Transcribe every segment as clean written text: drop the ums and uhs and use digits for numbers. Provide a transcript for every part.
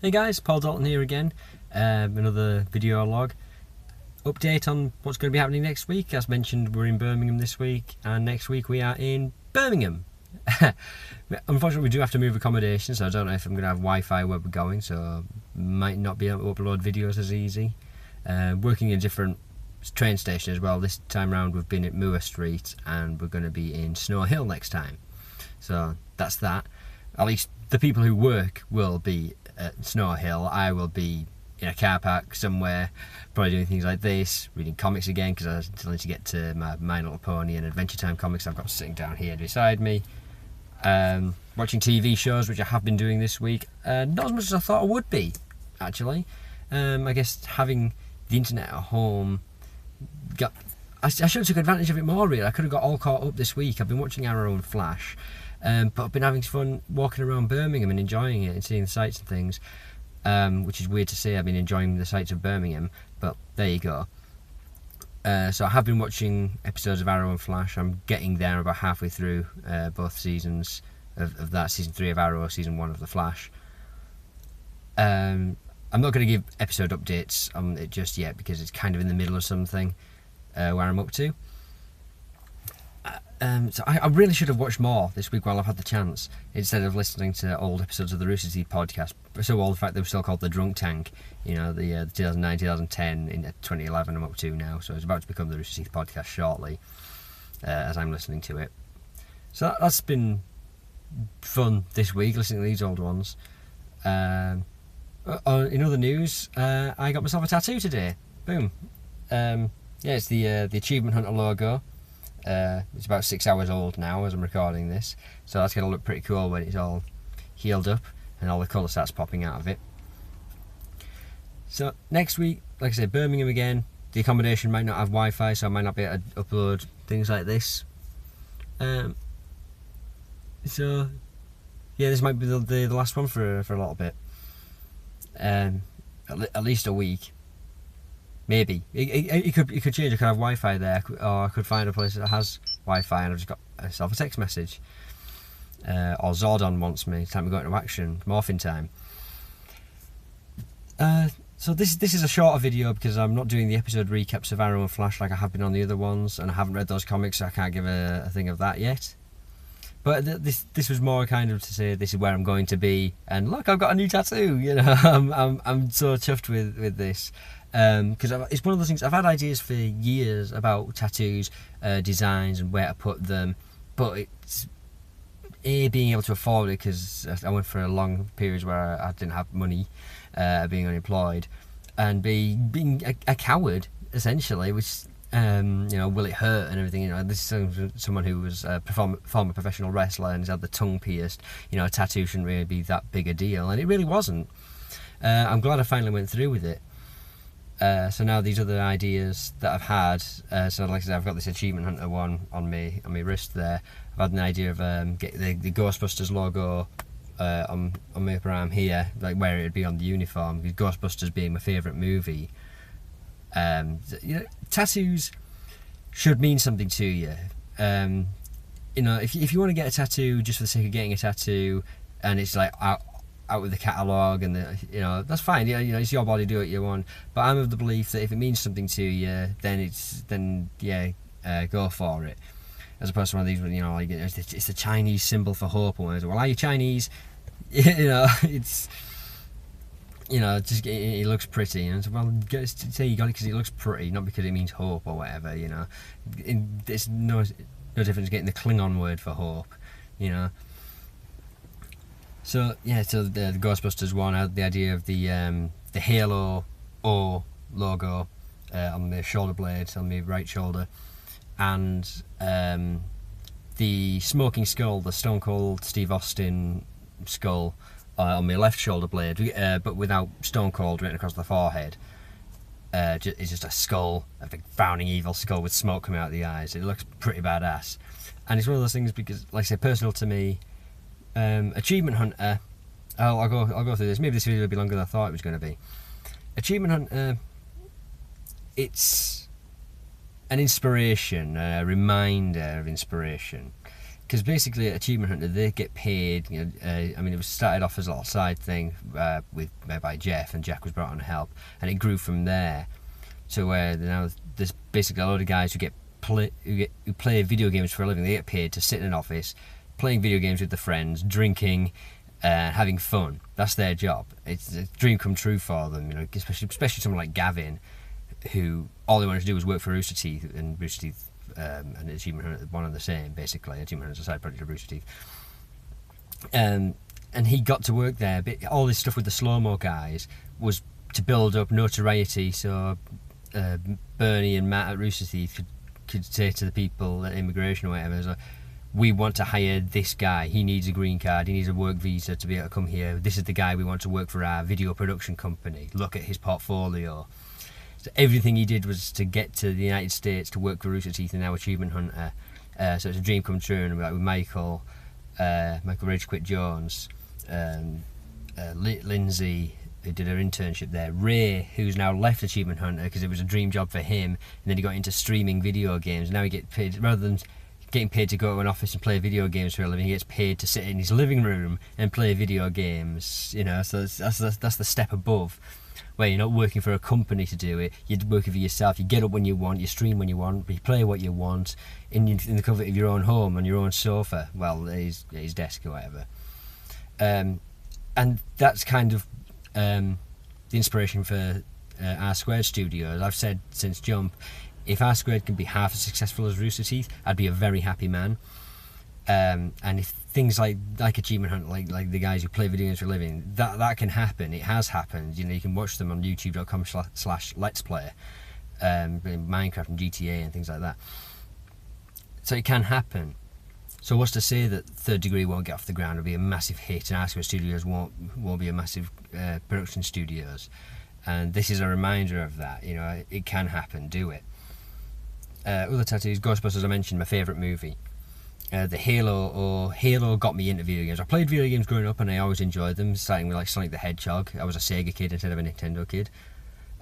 Hey guys, Paul Dalton here again. Another video log. Update on what's going to be happening next week. As mentioned, we're in Birmingham this week, and next week we are in Birmingham. Unfortunately, we do have to move accommodation, so I don't know if I'm going to have Wi-Fi where we're going, so might not be able to upload videos as easy. Working in a different train station as well. This time round we've been at Moor Street, and we're going to be in Snow Hill next time. So that's that. At least the people who work will be at Snow Hill. I will be in a car park somewhere, probably doing things like this, reading comics again, because I still need to get to my Little Pony and Adventure Time comics I've got sitting down here beside me. Watching TV shows, which I have been doing this week. Not as much as I thought I would be, actually. I guess having the internet at home, I should have took advantage of it more, really. I could have got all caught up this week. I've been watching Arrow and Flash. But I've been having fun walking around Birmingham and enjoying it and seeing the sights and things, which is weird to say. I've been enjoying the sights of Birmingham, but there you go. So I have been watching episodes of Arrow and Flash. I'm getting there, about halfway through both seasons of that. Season 3 of Arrow, Season 1 of The Flash. I'm not going to give episode updates on it just yet because it's kind of in the middle of something where I'm up to. So I really should have watched more this week while I've had the chance, instead of listening to old episodes of the Rooster Teeth podcast. So old, the fact they were still called the Drunk Tank, you know, the 2009, 2010, in 2011 I'm up to now, so it's about to become the Rooster Teeth podcast shortly, as I'm listening to it. So that's been fun this week, listening to these old ones. In other news, I got myself a tattoo today. Boom. Yeah, it's the Achievement Hunter logo. It's about 6 hours old now as I'm recording this, so that's going to look pretty cool when it's all healed up and all the colour starts popping out of it. So next week, like I said, Birmingham again. The accommodation might not have Wi-Fi, so I might not be able to upload things like this. So yeah, this might be the last one for a little bit. At least a week. Maybe. It could change. I could have Wi-Fi there, or I could find a place that has Wi-Fi and I've just got myself a text message. Or Zordon wants me, it's time to go into action, morphin time. So this is a shorter video because I'm not doing the episode recaps of Arrow and Flash like I have been on the other ones, and I haven't read those comics, so I can't give a thing of that yet. But this was more kind of to say this is where I'm going to be, and look, I've got a new tattoo. You know, I'm so chuffed with this. Because it's one of those things, I've had ideas for years about tattoos, designs and where to put them, but it's being able to afford it, because I went for a long periods where I didn't have money, being unemployed, and being a coward essentially, which you know, will it hurt and everything. You know, this is someone who was a former professional wrestler and has had the tongue pierced. You know, a tattoo shouldn't really be that big a deal, and it really wasn't. I'm glad I finally went through with it. So now these other ideas that I've had, so like I said, I've got this Achievement Hunter one on my wrist there. I've had an idea of get the Ghostbusters logo on my upper arm here, like where it would be on the uniform, because Ghostbusters being my favourite movie. You know, tattoos should mean something to you. You know, if you want to get a tattoo just for the sake of getting a tattoo, and it's like out with the catalogue and you know, that's fine. You know, it's your body, do what you want. But I'm of the belief that if it means something to you, then go for it. As opposed to one of these, you know, like it's a Chinese symbol for hope. Or well, are you Chinese? You know, it's, you know, just it looks pretty, and well, say you got it because it looks pretty, not because it means hope or whatever. You know, it's no difference getting the Klingon word for hope. You know. So yeah, so the Ghostbusters one, I had the idea of the Halo O logo on the shoulder blade, on my right shoulder, and the smoking skull, the Stone Cold Steve Austin skull on my left shoulder blade, but without Stone Cold written across the forehead. It's just a skull, a big frowning evil skull with smoke coming out of the eyes. It looks pretty badass, and it's one of those things because, like I say, personal to me. Achievement Hunter, I'll go through this. Maybe this video will be longer than I thought it was going to be. Achievement Hunter, it's an inspiration, a reminder of inspiration, because basically at Achievement Hunter they get paid. You know, I mean, it was started off as a little side thing by Jeff, and Jack was brought on to help, and it grew from there to where now there's basically a lot of guys who play video games for a living. They get paid to sit in an office, playing video games with their friends, drinking, having fun. That's their job. It's a dream come true for them. You know, especially someone like Gavin, who all they wanted to do was work for Rooster Teeth, and Rooster Teeth and Achievement Hunter one and the same, basically. Achievement Hunter's a side project of Rooster Teeth. And he got to work there, but all this stuff with the slow-mo guys was to build up notoriety, so Bernie and Matt at Rooster Teeth could say to the people at immigration or whatever, so, we want to hire this guy, he needs a green card, he needs a work visa to be able to come here, this is the guy we want to work for our video production company, look at his portfolio. So everything he did was to get to the United States to work for Rooster Teeth and now Achievement Hunter. So it's a dream come true, and like with Michael Ragequit Jones, Lindsay, who did her internship there, Ray, who's now left Achievement Hunter because it was a dream job for him, and then he got into streaming video games. Now he gets paid, rather than getting paid to go to an office and play video games for a living, he gets paid to sit in his living room and play video games. You know, so that's the step above, where you're not working for a company to do it, you're working for yourself. You get up when you want, you stream when you want, you play what you want in the comfort of your own home, on your own sofa, well, his desk or whatever. And that's kind of the inspiration for R Squared Studios. I've said since Jump, if R Squared can be half as successful as Rooster Teeth, I'd be a very happy man. And if things like Achievement Hunt, like the guys who play video games for a living, that can happen. It has happened. You know, you can watch them on youtube.com/Let's Play, Minecraft and GTA and things like that. So it can happen. So what's to say that Third Degree won't get off the ground and be a massive hit, and R Squared Studios won't be a massive production studios? And this is a reminder of that. You know, it can happen. Do it. Other tattoos, Ghostbusters, I mentioned, my favourite movie. The Halo got me into video games. I played video games growing up and I always enjoyed them, starting with like Sonic the Hedgehog. I was a Sega kid instead of a Nintendo kid.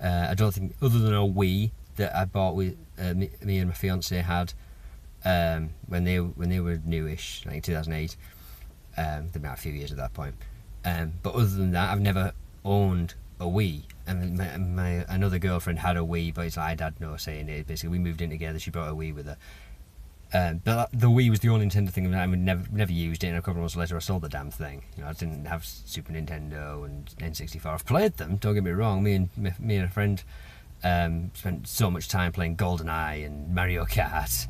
I don't think, other than a Wii that I bought with me and my fiance had when they were newish, like in 2008. They've been out a few years at that point. But other than that, I've never owned a Wii. And my another girlfriend had a Wii, but it's like I had no say in it. Basically, we moved in together. She brought a Wii with her. But the Wii was the only Nintendo thing that I never used it, and a couple of months later I sold the damn thing. You know, I didn't have Super Nintendo and N64. I've played them, don't get me wrong. Me and a friend spent so much time playing GoldenEye and Mario Kart.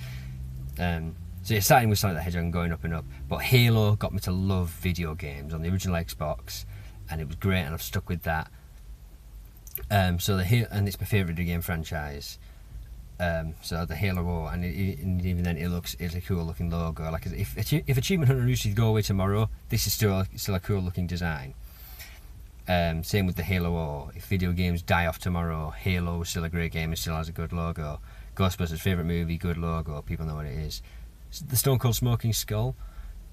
So yeah, starting with Sonic the Hedgehog and going up and up. But Halo got me to love video games on the original Xbox, and it was great, and I've stuck with that. So and it's my favourite video game franchise. So the Halo, and even then it's a cool looking logo. Like if Achievement Hunter and Rooster Teeth go away tomorrow, this is still a cool looking design. Same with the Halo O. If video games die off tomorrow, Halo is still a great game and still has a good logo. Ghostbusters, favourite movie, good logo, people know what it is. The Stone Cold Smoking Skull.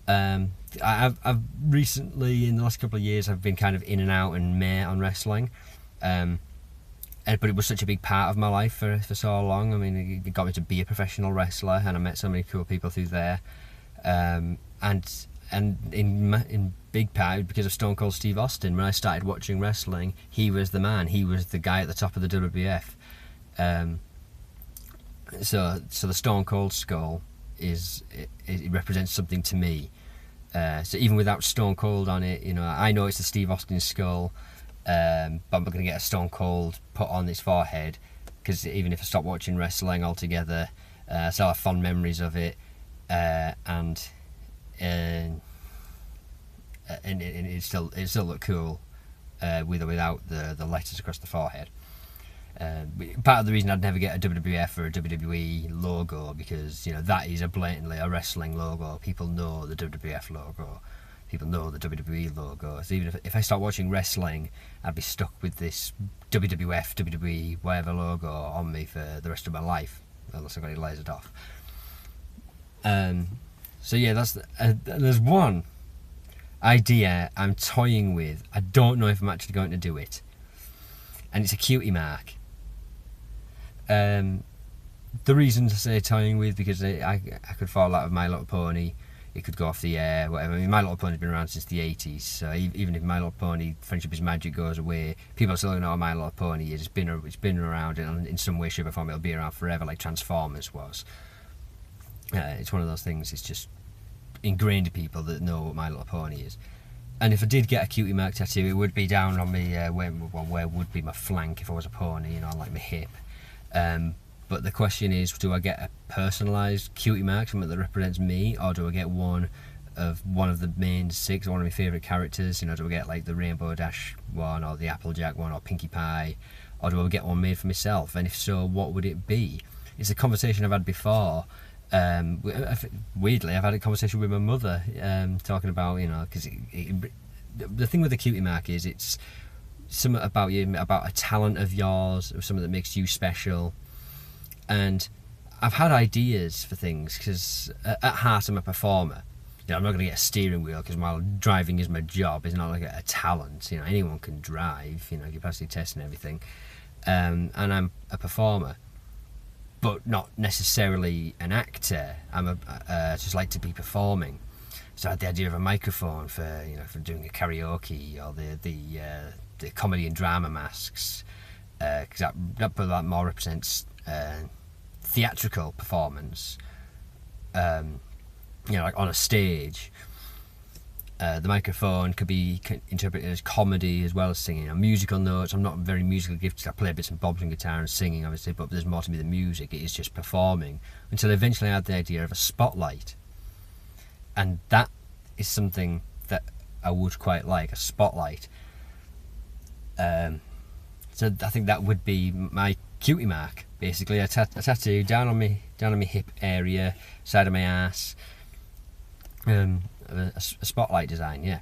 I've recently, in the last couple of years, I've been kind of in and out and meh on wrestling. But it was such a big part of my life for so long. I mean, it got me to be a professional wrestler, and I met so many cool people through there. And in big part because of Stone Cold Steve Austin. When I started watching wrestling, he was the man. He was the guy at the top of the WWF. So the Stone Cold Skull it represents something to me. So even without Stone Cold on it, you know, I know it's the Steve Austin skull. But I'm not going to get a Stone Cold put on his forehead, because even if I stop watching wrestling altogether, I still have fond memories of it, and it still look cool with or without the letters across the forehead. Part of the reason I'd never get a WWF or a WWE logo, because you know that is blatantly a wrestling logo. People know the WWF logo. People know the WWE logo. So even if I start watching wrestling, I'd be stuck with this WWF, WWE, whatever logo on me for the rest of my life, unless I got it lasered off. So yeah, there's one idea I'm toying with. I don't know if I'm actually going to do it, and it's a cutie mark. The reason to say toying with, because I could fall out of My Little Pony. it could go off the air, whatever. I mean, My Little Pony's been around since the 80s, so even if My Little Pony Friendship is Magic goes away, people still don't know what My Little Pony is. It's been around in some way, shape or form. It'll be around forever, like Transformers was. It's one of those things, it's just ingrained to people that know what My Little Pony is. And if I did get a Cutie Mark tattoo, it would be down on me, where would be my flank if I was a pony, you know, like my hip. But the question is, do I get a personalised Cutie Mark, something that represents me, or do I get one of the main 6, or one of my favourite characters? You know, do I get like the Rainbow Dash one, or the Applejack one, or Pinkie Pie, or do I get one made for myself? And if so, what would it be? It's a conversation I've had before. Weirdly, I've had a conversation with my mother, talking about, you know, because the thing with the Cutie Mark is it's something about you, about a talent of yours, or something that makes you special. And I've had ideas for things, because at heart I'm a performer. You know, I'm not going to get a steering wheel, because while driving is my job, it's not like a talent. You know, anyone can drive, you know, capacity test and everything. And I'm a performer, but not necessarily an actor. I just like to be performing. So I had the idea of a microphone for, you know, for doing a karaoke, or the comedy and drama masks, because that more represents theatrical performance. You know, like on a stage. The microphone could be interpreted as comedy as well as singing. You know, musical notes. I'm not very musically gifted. I play bits and bobs on guitar and singing, obviously, but there's more to me than music. It is just performing. Until eventually I had the idea of a spotlight. And that is something that I would quite like, a spotlight. So I think that would be my Cutie Mark, basically. A tattoo down on my hip area, side of my ass. A spotlight design, yeah.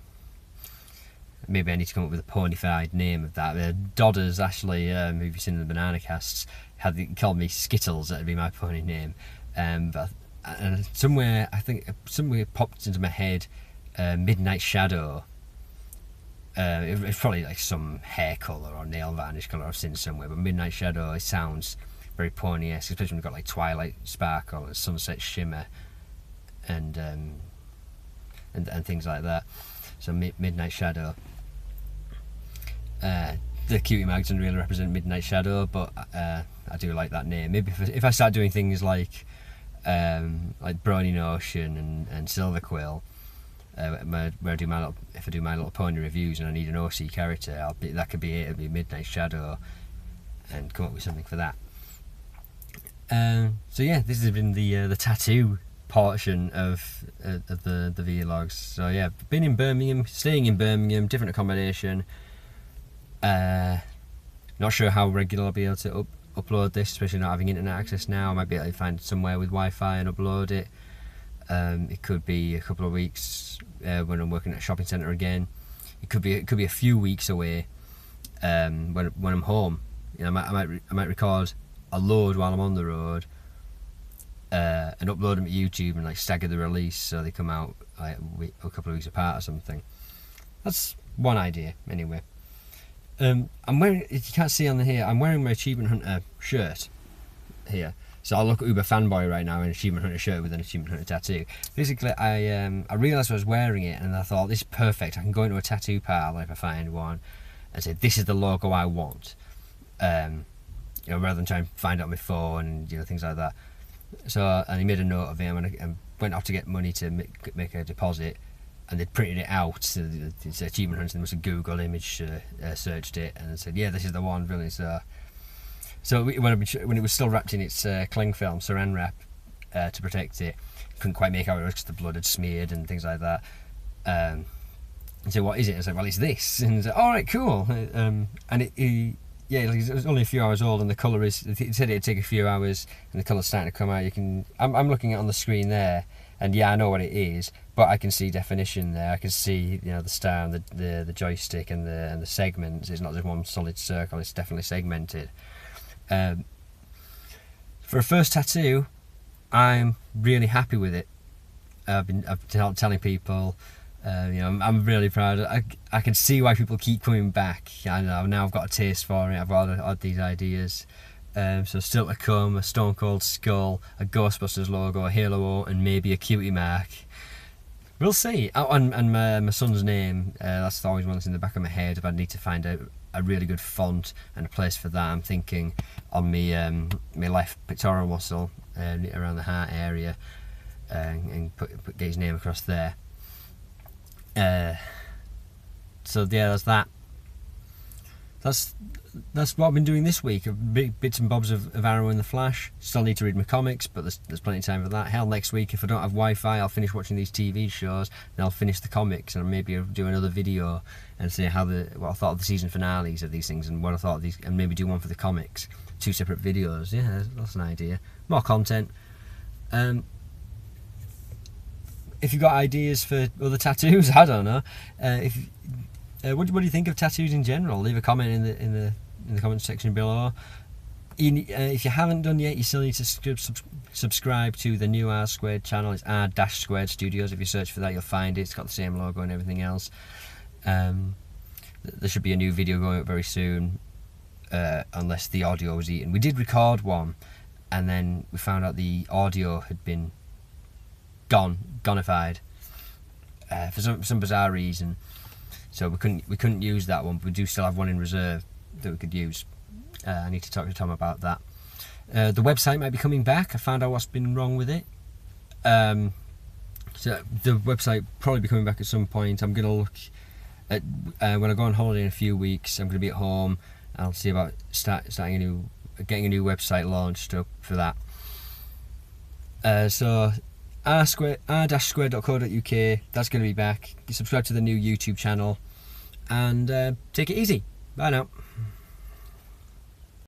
Maybe I need to come up with a ponyfied name of that. Dodders, actually, who you've seen in the Banana Casts, called me Skittles. That'd be my pony name. But somewhere popped into my head, Midnight Shadow. It's probably like some hair colour or nail varnish colour I've seen somewhere, but Midnight Shadow, it sounds very pony-esque, especially when you've got like Twilight Sparkle and Sunset Shimmer and things like that. So Midnight Shadow. The Cutie Mark doesn't really represent Midnight Shadow, but I do like that name. Maybe if I start doing things like Brony Notion and Silver Quill, where if I do My Little Pony reviews and I need an OC character, that could be it. It'll be Midnight Shadow, and come up with something for that. So yeah, this has been the tattoo portion of the vlogs. So yeah, been in Birmingham, staying in Birmingham, different accommodation. Not sure how regular I'll be able to upload this, especially not having internet access now. I might be able to find somewhere with Wi-Fi and upload it. It could be a couple of weeks when I'm working at a shopping centre again. It could be a few weeks away when I'm home. You know, I might record a load while I'm on the road, and upload them to YouTube and like stagger the release so they come out like a couple of weeks apart or something. That's one idea anyway. I'm wearing, if you can't see on here, I'm wearing my Achievement Hunter shirt here. So I'll look Uber fanboy right now in an Achievement Hunter shirt with an Achievement Hunter tattoo. Basically, I realised I was wearing it and I thought, this is perfect. I can go into a tattoo parlour if I find one and say, this is the logo I want. You know, rather than trying to find it on my phone and, you know, things like that. So, and he made a note of it and went off to get money to make a deposit, and they printed it out. So it's Achievement Hunter. They must have Google image searched it and said, yeah, this is the one. Brilliant. So when it was still wrapped in its cling film, saran wrap, to protect it, couldn't quite make out it was because the blood had smeared and things like that. And so what is it? I said, well, it's this. And he said, all right, cool. And it was only a few hours old, and the colour is. It said it'd take a few hours, and the colour's starting to come out. I'm looking at it on the screen there, and yeah, I know what it is, but I can see definition there. I can see, you know, the star and the joystick and the segments. It's not just one solid circle. It's definitely segmented. For a first tattoo, I'm really happy with it. I've been telling people. You know, I'm really proud. I can see why people keep coming back. I know now I've got a taste for it. I've got these ideas. So still to come, a Stone Cold Skull, a Ghostbusters logo, a Halo, and maybe a Cutie Mark. We'll see. Oh, and my son's name, that's always one that's in the back of my head. If I need to find a really good font and a place for that, I'm thinking on my left pectoral muscle, around the heart area, and get his name across there. So yeah, that's that. That's what I've been doing this week. Bits and bobs of Arrow and the Flash. Still need to read my comics, but there's plenty of time for that. Hell, next week, if I don't have Wi-Fi, I'll finish watching these TV shows, and I'll finish the comics, and maybe I'll do another video and say what I thought of the season finales of these things, and what I thought of these, and maybe do one for the comics. 2 separate videos. Yeah, that's an idea. More content. If you've got ideas for other tattoos, I don't know. What do you think of tattoos in general? Leave a comment in the comments section below. If you haven't done yet, you still need to subscribe to the new R Squared channel. It's R-Squared Studios. If you search for that, you'll find it. It's got the same logo and everything else. There should be a new video going up very soon, unless the audio was eaten. We did record one, and then we found out the audio had been gonified for some bizarre reason. So we couldn't use that one, but we do still have one in reserve that we could use. I need to talk to Tom about that. The website might be coming back. I found out what's been wrong with it. So the website probably be coming back at some point. I'm gonna look at when I go on holiday in a few weeks. I'm gonna be at home. I'll see about getting a new website launched up for that. So r-squared.co.uk. That's going to be back. You subscribe to the new YouTube channel, and take it easy. Bye now.